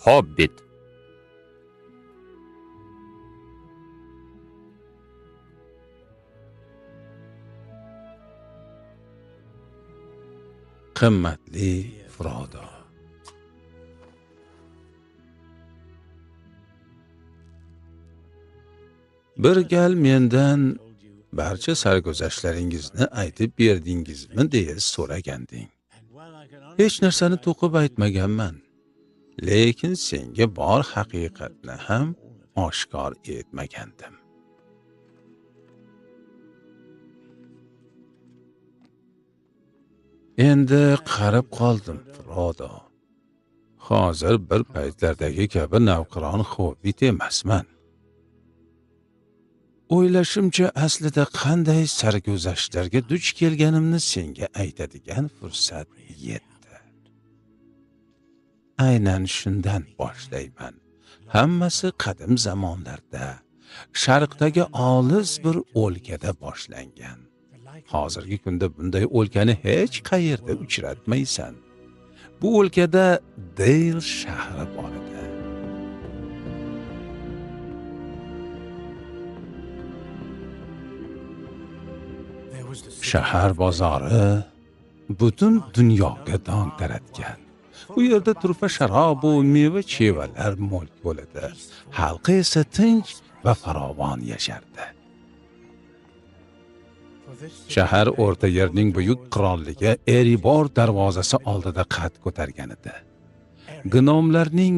Hobbit. Qimmatli Frodo. Bir gal mendan barcha sarguzashtlaringizni aytib berdingizmi deya so'raganding. Hech narsani to'qib aytmaganman, lekin senga bor haqiqatni ham oshkor etmagandim. Endi qarib qoldim, Frodo. Hozir bir paytlardagi kabi navqiron hobbit emasman. O'ylashimcha aslida qanday sarguzashtlarga duch kelganimni senga aytadigan fursat yetdi. Aynan shundan boshlayman. Hammasi qadim zamonlarda, sharqdagi olis bir o'lkada boshlangan. Hozirgi kunda bunday o'lkani hech qayerda uchratmaysan. Bu o'lkada Dale shahri bor edi. Shahar bozori butun dunyoga dong taratgan. Bu yerda turfa sharob va meva-chevalar mo'l bo'ladi. Xalqi esa tinch va farovon yashardi. Shahar O'rta Yerning buyuk qirolligi Erebor darvozasi oldida qad ko'targan edi. Gnomlarning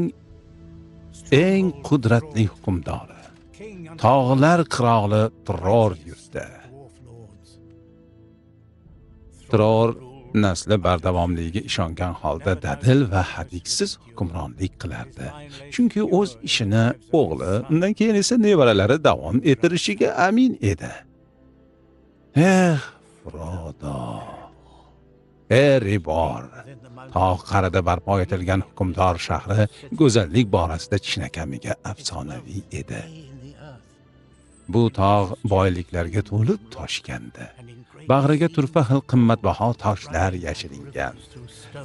eng qudratli hukmdori, tog'lar qiroli Tror yurtda. Tror nasli bardavomligiga ishongan holda dadil va hadiksiz hukmronlik qilardi. Chunki o'z ishini o'g'li, undan keyin esa nevaralari davom ettirishiga amin edi. Frodo. Erebor. Tog' qa'rida barpo etilgan hukmdor shahri go'zallik borasida chinakamiga afsonaviy edi. Bu tog' boyliklarga to'lib toshgandi. Bag'riga turfa xil qimmatbaho toshlar yashiringan.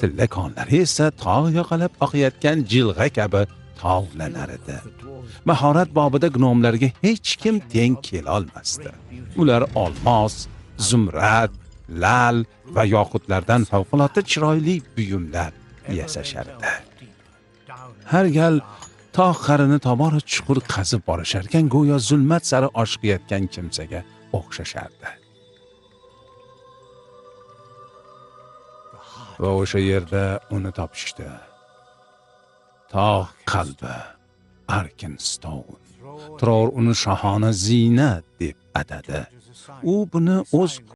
Tilla konlari esa tog' yoqalab oqayotgan jilg'a kabi tovlanar edi. Mahorat bobida gnomlarga hech kim teng kela olmasdi. Ular olmos, zumrad, lal va yoqutlardan favqulodda chiroyli buyumlar yasashardi. Har gal tog' qarini tobora chuqur qazib borisharkan, go'yo zulmat sari oshqiyotgan kimsaga o'xshashardi. Va o'sha yerda uni topishdi. Tog' qalbi Arkenstone. Tror uni shohona ziynat deb atadi. U buni o'z